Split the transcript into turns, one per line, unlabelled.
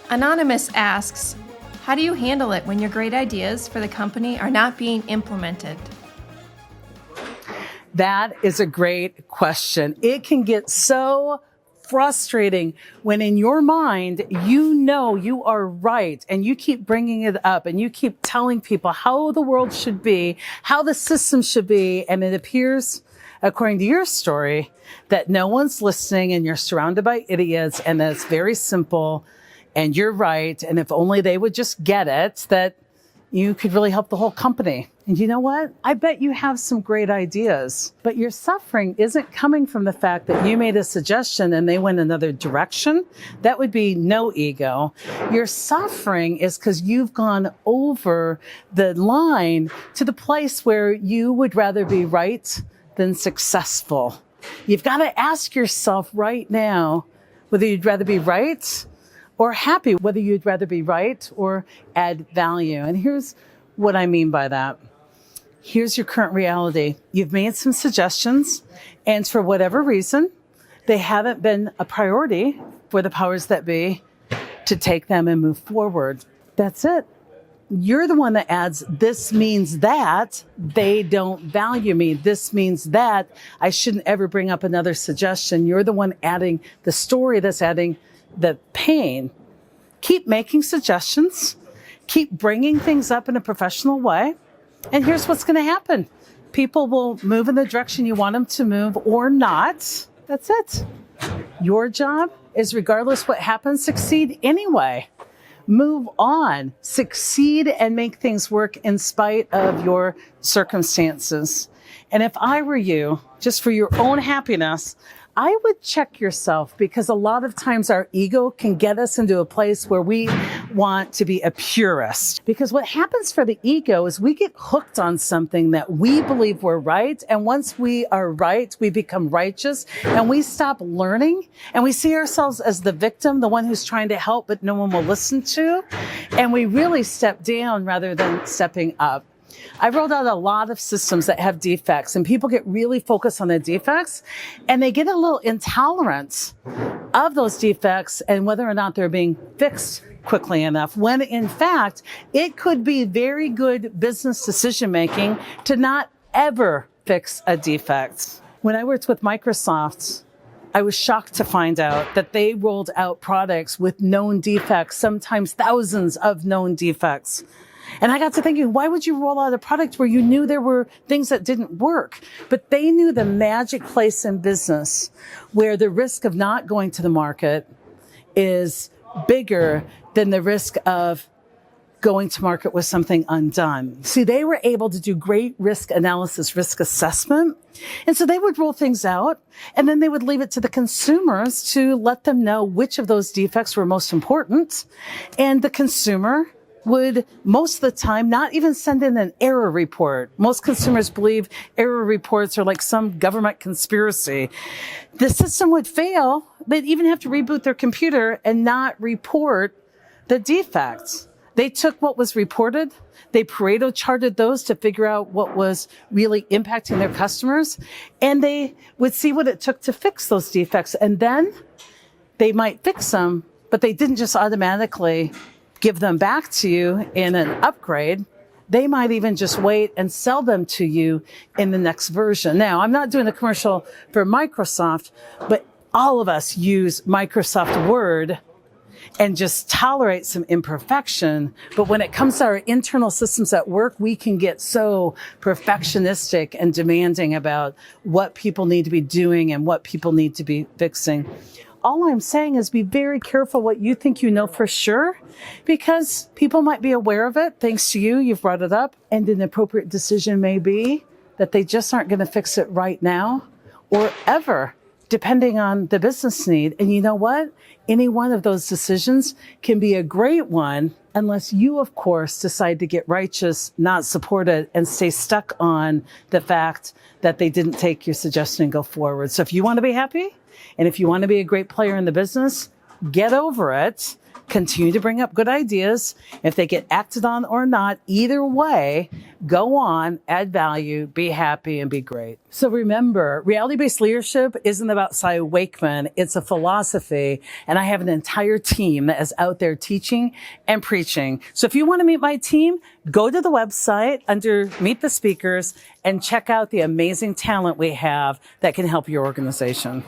Anonymous asks, how do you handle it when your great ideas for the company are not being implemented?
That is a great question. It can get so frustrating when in your mind, you know you are right and you keep bringing it up and you keep telling people how the world should be, how the system should be. And it appears, according to your story, that no one's listening and you're surrounded by idiots and that it's very simple and you're right. And if only they would just get it, that you could really help the whole company. And you know what? I bet you have some great ideas, but your suffering isn't coming from the fact that you made a suggestion and they went another direction. That would be no ego. Your suffering is because you've gone over the line to the place where you would rather be right than successful. You've got to ask yourself right now whether you'd rather be right or happy, whether you'd rather be right or add value. And here's what I mean by that. Here's your current reality. You've made some suggestions, and for whatever reason, they haven't been a priority for the powers that be to take them and move forward. That's it. You're the one that adds, this means that they don't value me. This means that I shouldn't ever bring up another suggestion. You're the one adding the story that's adding the pain. Keep making suggestions. Keep bringing things up in a professional way. And here's what's going to happen. People will move in the direction you want them to move or not. That's it. Your job is, regardless what happens, succeed anyway. Move on, succeed, and make things work in spite of your circumstances. And if I were you, just for your own happiness, I would check yourself, because a lot of times our ego can get us into a place where we want to be a purist. Because what happens for the ego is we get hooked on something that we believe we're right. And once we are right, we become righteous and we stop learning and we see ourselves as the victim, the one who's trying to help, but no one will listen to. And we really step down rather than stepping up. I rolled out a lot of systems that have defects, and people get really focused on the defects and they get a little intolerant of those defects and whether or not they're being fixed quickly enough, when in fact, it could be very good business decision making to not ever fix a defect. When I worked with Microsoft, I was shocked to find out that they rolled out products with known defects, sometimes thousands of known defects. And I got to thinking, why would you roll out a product where you knew there were things that didn't work? But they knew the magic place in business where the risk of not going to the market is bigger than the risk of going to market with something undone. See, they were able to do great risk analysis, risk assessment. And so they would roll things out and then they would leave it to the consumers to let them know which of those defects were most important. And the consumer would most of the time not even send in an error report. Most consumers believe error reports are like some government conspiracy. The system would fail. They'd even have to reboot their computer and not report the defects. They took what was reported, they Pareto charted those to figure out what was really impacting their customers, and they would see what it took to fix those defects. And then they might fix them, but they didn't just automatically give them back to you in an upgrade. They might even just wait and sell them to you in the next version. Now, I'm not doing a commercial for Microsoft, but all of us use Microsoft Word and just tolerate some imperfection. But when it comes to our internal systems at work, we can get so perfectionistic and demanding about what people need to be doing and what people need to be fixing. All I'm saying is be very careful what you think you know for sure, because people might be aware of it. Thanks to you, you've brought it up. And an appropriate decision may be that they just aren't going to fix it right now or ever, depending on the business need. And you know what? Any one of those decisions can be a great one unless you, of course, decide to get righteous, not support it, and stay stuck on the fact that they didn't take your suggestion and go forward. So if you want to be happy, and if you want to be a great player in the business, get over it. Continue to bring up good ideas. If they get acted on or not, either way, go on, add value, be happy, and be great. So remember, reality-based leadership isn't about Cy Wakeman. It's a philosophy, and I have an entire team that is out there teaching and preaching. So if you want to meet my team, go to the website under Meet the Speakers and check out the amazing talent we have that can help your organization.